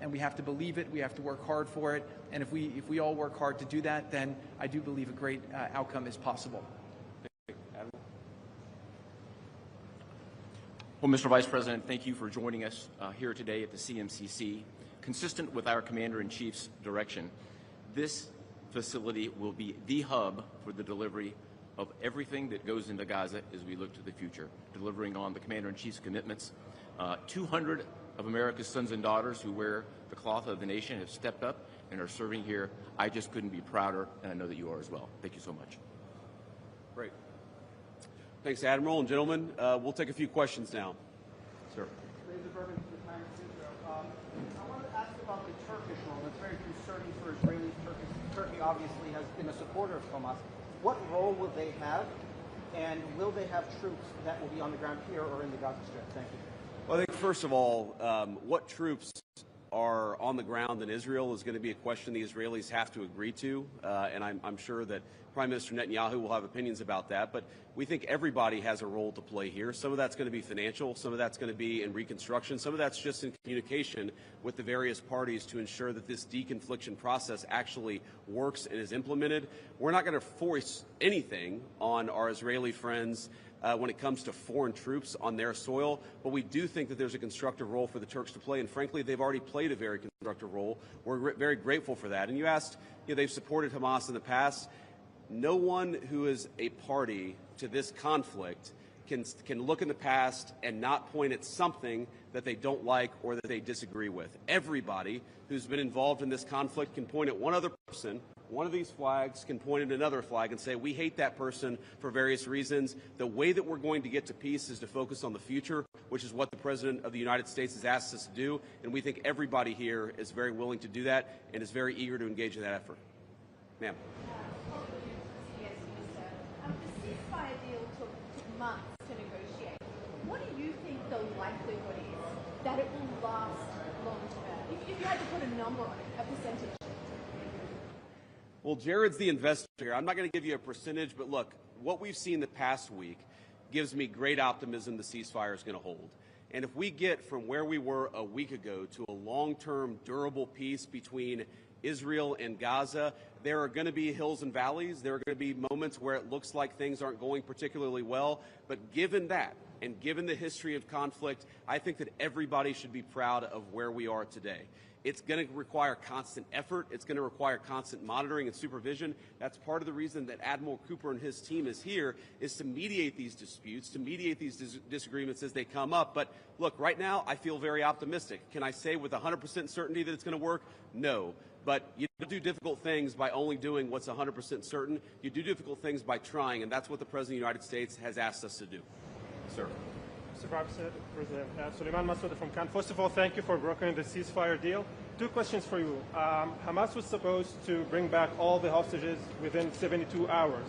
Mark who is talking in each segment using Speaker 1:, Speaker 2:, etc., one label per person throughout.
Speaker 1: and we have to believe it. We have to work hard for it. And if we all work hard to do that, then I do believe a great outcome is possible.
Speaker 2: Well, Mr. Vice President, thank you for joining us here today at the CMCC. Consistent with our Commander-in-Chief's direction, this facility will be the hub for the delivery of everything that goes into Gaza as we look to the future, delivering on the Commander-in-Chief's commitments. 200 of America's sons and daughters who wear the cloth of the nation have stepped up and are serving here. I just couldn't be prouder, and I know that you are as well. Thank you so much.
Speaker 3: Great. Thanks, Admiral. And gentlemen, we'll take a few questions now. Sir.
Speaker 4: I wanted to ask about the Turkish role. It's very concerning for Israelis. Turkey obviously has been a supporter of Hamas. What role will they have, and will they have troops that will be on the ground here or in the Gaza Strip? Thank you.
Speaker 3: Well, I think, first of all, what troops are on the ground in Israel is going to be a question the Israelis have to agree to, and I'm sure that Prime Minister Netanyahu will have opinions about that, but we think everybody has a role to play here. Some of that's going to be financial, some of that's going to be in reconstruction, some of that's just in communication with the various parties to ensure that this deconfliction process actually works and is implemented. We're not going to force anything on our Israeli friends when it comes to foreign troops on their soil, but we do think that there's a constructive role for the Turks to play, and frankly, they've already played a very constructive role. We're very grateful for that. And you asked, they've supported Hamas in the past. No one who is a party to this conflict can look in the past and not point at something that they don't like or that they disagree with. Everybody who's been involved in this conflict can point at one other person. One of these flags can point at another flag and say, we hate that person for various reasons. The way that we're going to get to peace is to focus on the future, which is what the President of the United States has asked us to do. And we think everybody here is very willing to do that and is very eager to engage in that effort. Ma'am.
Speaker 5: The ceasefire deal took months to negotiate. What do you think the likelihood is that it will last long term? If you had to put a number on it, a percentage.
Speaker 3: Well, Jared's the investor here. I'm not going to give you a percentage, but look, what we've seen the past week gives me great optimism the ceasefire is going to hold. And if we get from where we were a week ago to a long-term, durable peace between Israel and Gaza, there are going to be hills and valleys. There are going to be moments where it looks like things aren't going particularly well. But given that, and given the history of conflict, I think that everybody should be proud of where we are today. It's going to require constant effort. It's going to require constant monitoring and supervision. That's part of the reason that Admiral Cooper and his team is here, is to mediate these disputes, to mediate these disagreements as they come up. But look, right now, I feel very optimistic. Can I say with 100% certainty that it's going to work? No. But you don't do difficult things by only doing what's 100% certain. You do difficult things by trying, and that's what the President of the United States has asked us to do. Sir.
Speaker 6: Mr. President, Suleiman Masoud from Cannes. First of all, thank you for brokering the ceasefire deal. Two questions for you. Hamas was supposed to bring back all the hostages within 72 hours.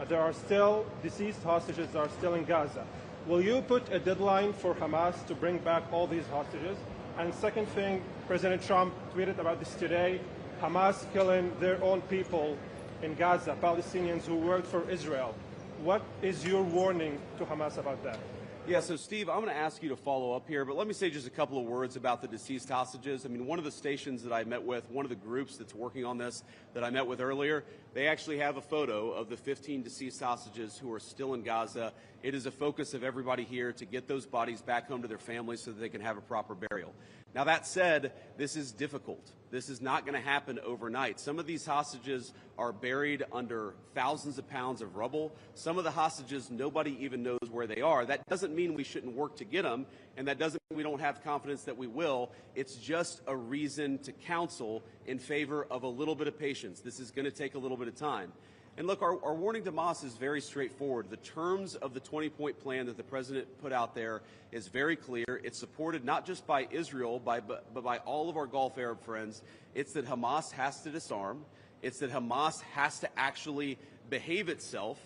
Speaker 6: There are still deceased hostages that are still in Gaza. Will you put a deadline for Hamas to bring back all these hostages? And second thing, President Trump tweeted about this today, Hamas killing their own people in Gaza, Palestinians who worked for Israel. What is your warning to Hamas about that?
Speaker 3: Yeah, so Steve, I'm going to ask you to follow up here, but let me say just a couple of words about the deceased hostages. I mean, one of the stations that I met with, one of the groups that's working on this that I met with earlier, they actually have a photo of the 15 deceased hostages who are still in Gaza. It is a focus of everybody here to get those bodies back home to their families so that they can have a proper burial. Now, that said, this is difficult. This is not going to happen overnight. Some of these hostages are buried under thousands of pounds of rubble. Some of the hostages, nobody even knows where they are. That doesn't mean we shouldn't work to get them, and that doesn't mean we don't have confidence that we will. It's just a reason to counsel in favor of a little bit of patience. This is going to take a little bit of time. And look, our warning to Hamas is very straightforward. The terms of the 20-point plan that the president put out there is very clear. It's supported not just by Israel, but by all of our Gulf Arab friends. It's that Hamas has to disarm. It's that Hamas has to actually behave itself.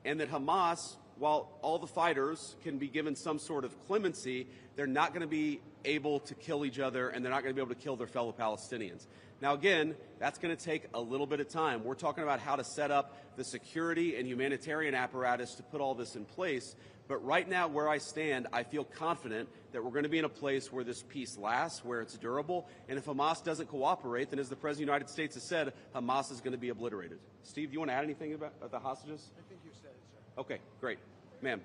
Speaker 3: And that Hamas, while all the fighters can be given some sort of clemency, they're not going to be able to kill each other, and they're not going to be able to kill their fellow Palestinians. Now, again, that's going to take a little bit of time. We're talking about how to set up the security and humanitarian apparatus to put all this in place. But right now, where I stand, I feel confident that we're going to be in a place where this peace lasts, where it's durable. And if Hamas doesn't cooperate, then as the President of the United States has said, Hamas is going to be obliterated. Steve, do you want to add anything about the hostages?
Speaker 7: I think you said it, sir.
Speaker 3: Okay, great. Ma'am.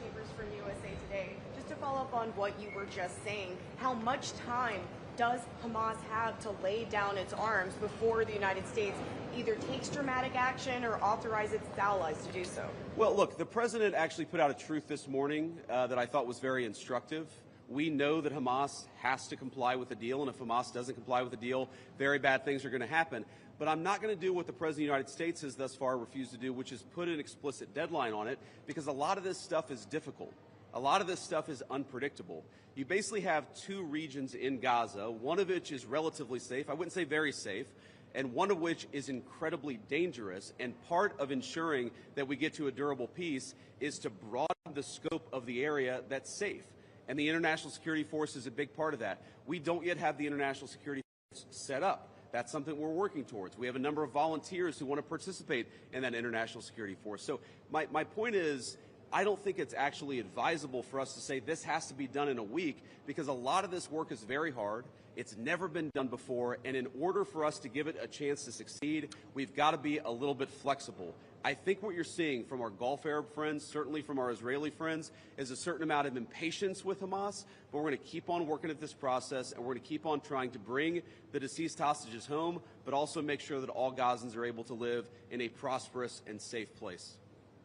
Speaker 8: Chambers from USA Today. Just to follow up on what you were just saying, how much time does Hamas have to lay down its arms before the United States either takes dramatic action or authorizes its allies to do so?
Speaker 3: Well, look, the president actually put out a truth this morning that I thought was very instructive. We know that Hamas has to comply with the deal, and if Hamas doesn't comply with the deal, very bad things are going to happen. But I'm not going to do what the President of the United States has thus far refused to do, which is put an explicit deadline on it, because a lot of this stuff is difficult. A lot of this stuff is unpredictable. You basically have two regions in Gaza, one of which is relatively safe, I wouldn't say very safe, and one of which is incredibly dangerous. And part of ensuring that we get to a durable peace is to broaden the scope of the area that's safe. And the International Security Force is a big part of that. We don't yet have the International Security Force set up. That's something we're working towards. We have a number of volunteers who want to participate in that International Security Force. So my point is, I don't think it's actually advisable for us to say this has to be done in a week, because a lot of this work is very hard. It's never been done before, and in order for us to give it a chance to succeed, we've got to be a little bit flexible. I think what you're seeing from our Gulf Arab friends, certainly from our Israeli friends, is a certain amount of impatience with Hamas, but we're going to keep on working at this process, and we're going to keep on trying to bring the deceased hostages home, but also make sure that all Gazans are able to live in a prosperous and safe place.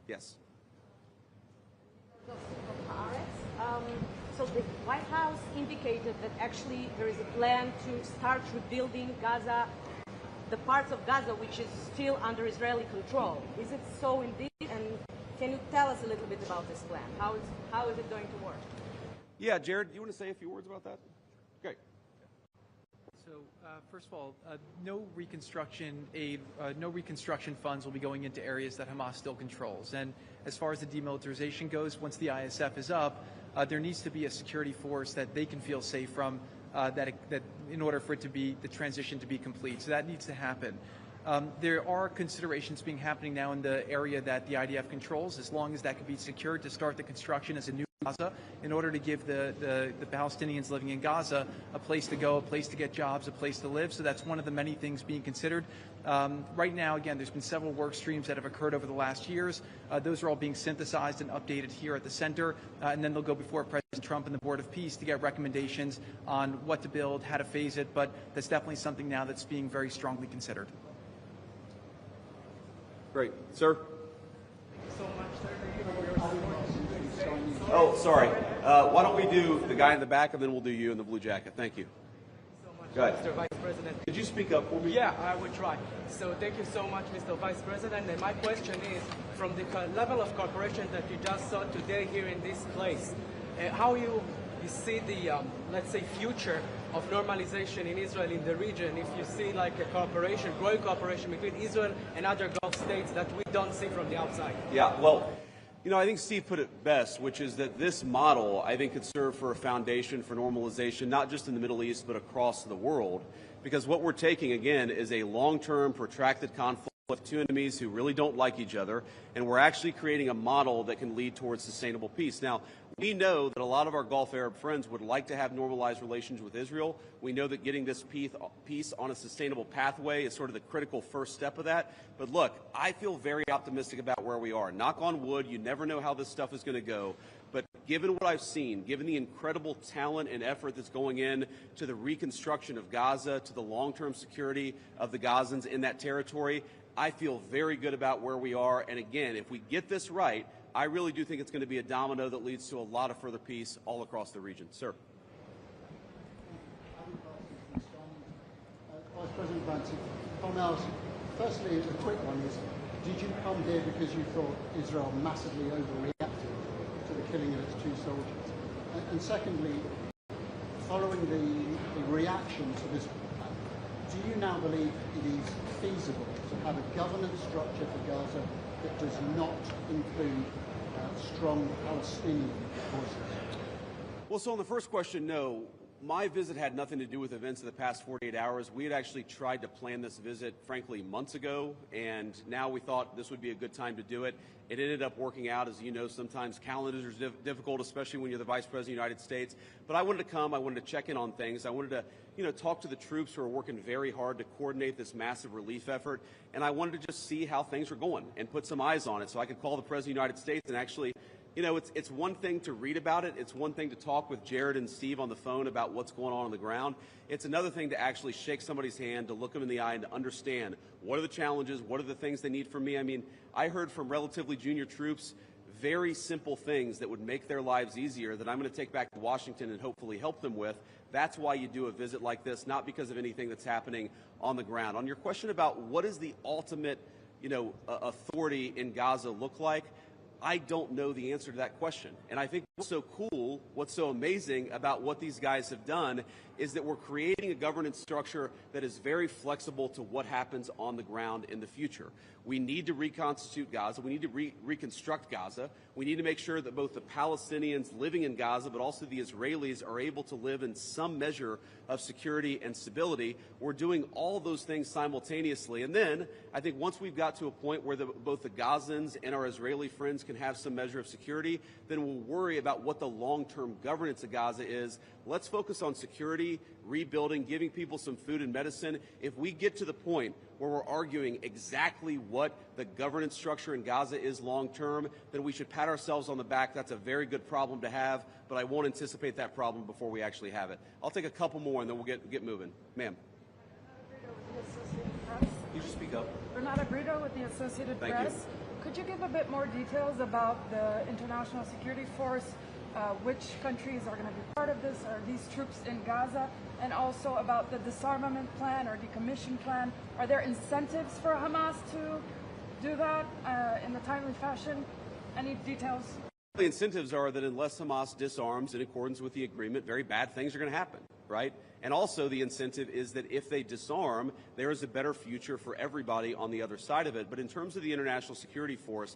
Speaker 3: Yes?
Speaker 9: So the White House indicated that actually there is a plan to start rebuilding Gaza, the parts of Gaza which is still under Israeli control. Is it so indeed? And can you tell us a little bit about this plan? How is it going to work?
Speaker 3: Yeah, Jared, do you want to say a few words about that? Great.
Speaker 1: So, first of all, no reconstruction aid, no reconstruction funds will be going into areas that Hamas still controls. And as far as the demilitarization goes, once the ISF is up, there needs to be a security force that they can feel safe from, that in order for it to be the transition to be complete. So that needs to happen. There are considerations being happening now in the area that the IDF controls, as long as that can be secured to start the construction as a new Gaza, in order to give the Palestinians living in Gaza a place to go, a place to get jobs, a place to live. So that's one of the many things being considered. Right now, again, there's been several work streams that have occurred over the last years. Those are all being synthesized and updated here at the center, and then they'll go before President Trump and the Board of Peace to get recommendations on what to build, how to phase it, but that's definitely something now that's being very strongly considered.
Speaker 3: Great. Sir?
Speaker 7: Thank you so much, sir. Thank you for your support.
Speaker 3: Oh, sorry. Why don't we do the guy in the back, and then we'll do you in the blue jacket. Thank you.
Speaker 7: So much,
Speaker 3: Go ahead.
Speaker 7: Mr. Vice President.
Speaker 3: Could you speak up for me?
Speaker 7: Yeah, I will try. So thank you so much, Mr. Vice President. And my question is, from the level of cooperation that you just saw today here in this place, how you see the, let's say, future of normalization in Israel in the region, if you see like a cooperation, growing cooperation between Israel and other Gulf states that we don't see from the outside?
Speaker 3: Yeah, well, you know, I think Steve put it best, which is that this model, I think, could serve for a foundation for normalization, not just in the Middle East, but across the world. Because what we're taking, again, is a long-term, protracted conflict with two enemies who really don't like each other, and we're actually creating a model that can lead towards sustainable peace. Now, we know that a lot of our Gulf Arab friends would like to have normalized relations with Israel. We know that getting this peace on a sustainable pathway is sort of the critical first step of that. But look, I feel very optimistic about where we are. Knock on wood, you never know how this stuff is going to go. But given what I've seen, given the incredible talent and effort that's going in to the reconstruction of Gaza, to the long-term security of the Gazans in that territory, I feel very good about where we are. And again, if we get this right, I really do think it's going to be a domino that leads to a lot of further peace all across the region. Sir.
Speaker 10: Vice President Vance, if I may ask, firstly, a quick one is, did you come here because you thought Israel massively overreacted to the killing of its two soldiers? And secondly, following the reaction to this, do you now believe it is feasible to have a governance structure for Gaza that does not include strong Palestinian voices?
Speaker 3: Well, so on the first question, no. my visit had nothing to do with events of the past 48 hours. We had actually tried to plan this visit, frankly, months ago, and now we thought this would be a good time to do it. It ended up working out. As you know, sometimes calendars are difficult, especially when you're the Vice President of the United States. But I wanted to come. I wanted to check in on things. I wanted to, talk to the troops who are working very hard to coordinate this massive relief effort. And I wanted to just see how things were going and put some eyes on it so I could call the President of the United States and actually, it's one thing to read about it. It's one thing to talk with Jared and Steve on the phone about what's going on the ground. It's another thing to actually shake somebody's hand, to look them in the eye, and to understand what are the challenges, what are the things they need from me. I mean, I heard from relatively junior troops very simple things that would make their lives easier that I'm going to take back to Washington and hopefully help them with. That's why you do a visit like this, not because of anything that's happening on the ground. On your question about what is the ultimate, authority in Gaza look like, I don't know the answer to that question. And I think what's so cool, what's so amazing about what these guys have done is that we're creating a governance structure that is very flexible to what happens on the ground in the future. We need to reconstitute Gaza. We need to reconstruct Gaza. We need to make sure that both the Palestinians living in Gaza, but also the Israelis, are able to live in some measure of security and stability. We're doing all those things simultaneously. And then I think once we've got to a point where both the Gazans and our Israeli friends can have some measure of security, then we'll worry about what the long-term governance of Gaza is. Let's focus on security, rebuilding, giving people some food and medicine. If we get to the point where we're arguing exactly what the governance structure in Gaza is long-term, then we should pat ourselves on the back. That's a very good problem to have, but I won't anticipate that problem before we actually have it. I'll take a couple more and then we'll get moving. Ma'am. You just speak up.
Speaker 11: Renata Brito with the Associated
Speaker 3: Thank
Speaker 11: Press.
Speaker 3: you.
Speaker 11: Could you give a bit more details about the International Security Force? Which countries are going to be part of this? Are these troops in Gaza? And also about the disarmament plan or decommission plan. Are there incentives for Hamas to do that in a timely fashion? Any details?
Speaker 3: The incentives are that unless Hamas disarms in accordance with the agreement, very bad things are going to happen, right? And also the incentive is that if they disarm, there is a better future for everybody on the other side of it. But in terms of the International Security Force,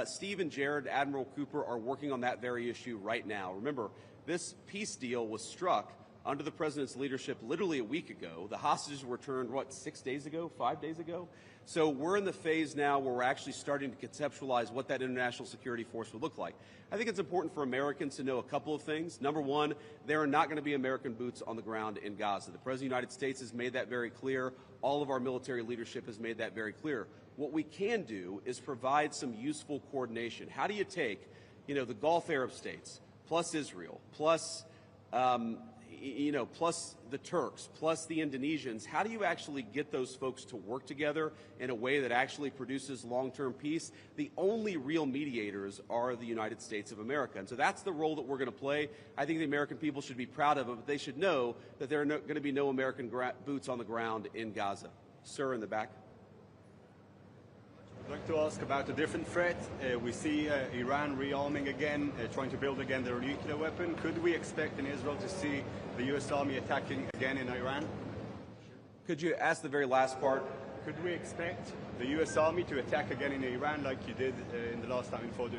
Speaker 3: Steve and Jared, Admiral Cooper, are working on that very issue right now. Remember, this peace deal was struck under the president's leadership literally a week ago. The hostages were returned, 6 days ago, 5 days ago? So we're in the phase now where we're actually starting to conceptualize what that international security force would look like. I think it's important for Americans to know a couple of things. Number one, there are not going to be American boots on the ground in Gaza. The President of the United States has made that very clear. All of our military leadership has made that very clear. What we can do is provide some useful coordination. How do you take, the Gulf Arab states, plus Israel, plus plus the Turks, plus the Indonesians, how do you actually get those folks to work together in a way that actually produces long-term peace? The only real mediators are the United States of America. And so that's the role that we're going to play. I think the American people should be proud of it, but they should know that there are going to be no American boots on the ground in Gaza. Sir, in the back.
Speaker 12: I'd like to ask about a different threat. We see Iran rearming again, trying to build again their nuclear weapon. Could we expect in Israel to see the U.S. Army attacking again in Iran?
Speaker 3: Could you ask the very last part?
Speaker 12: Could we expect the U.S. Army to attack again in Iran like you did in the last time in Fordow?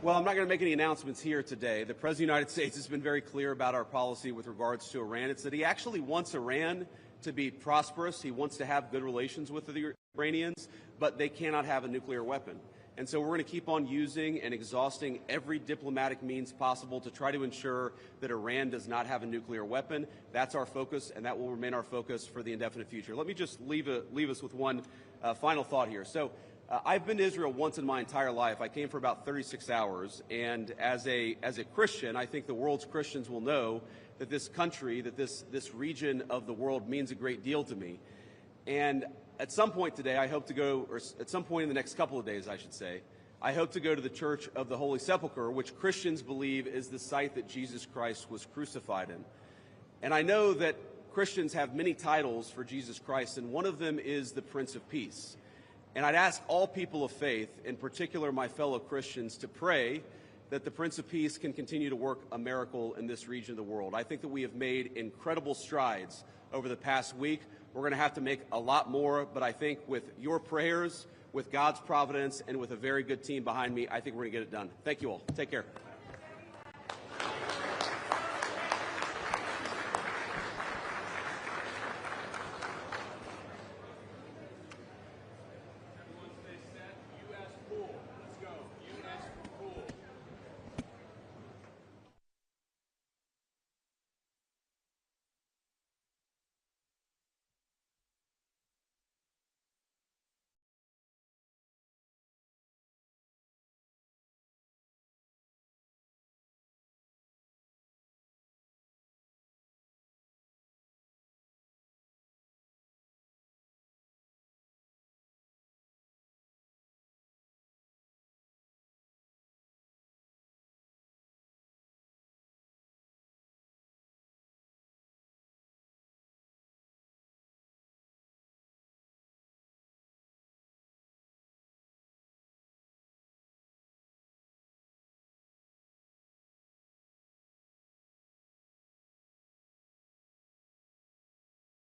Speaker 3: Well, I'm not going to make any announcements here today. The President of the United States has been very clear about our policy with regards to Iran. It's that he actually wants Iran to be prosperous. He wants to have good relations with the Iranians, but they cannot have a nuclear weapon. And so we're going to keep on using and exhausting every diplomatic means possible to try to ensure that Iran does not have a nuclear weapon. That's our focus, and that will remain our focus for the indefinite future. Let me just leave us with one final thought here. So I've been to Israel once in my entire life. I came for about 36 hours, and as a Christian, I think the world's Christians will know that this country, that this region of the world means a great deal to me. And at some point today, I hope to go, or at some point in the next couple of days, I should say, I hope to go to the Church of the Holy Sepulchre, which Christians believe is the site that Jesus Christ was crucified in. And I know that Christians have many titles for Jesus Christ, and one of them is the Prince of Peace. And I'd ask all people of faith, in particular my fellow Christians, to pray that the Prince of Peace can continue to work a miracle in this region of the world. I think that we have made incredible strides over the past week. We're going to have to make a lot more, but I think with your prayers, with God's providence, and with a very good team behind me, I think we're going to get it done. Thank you all. Take care.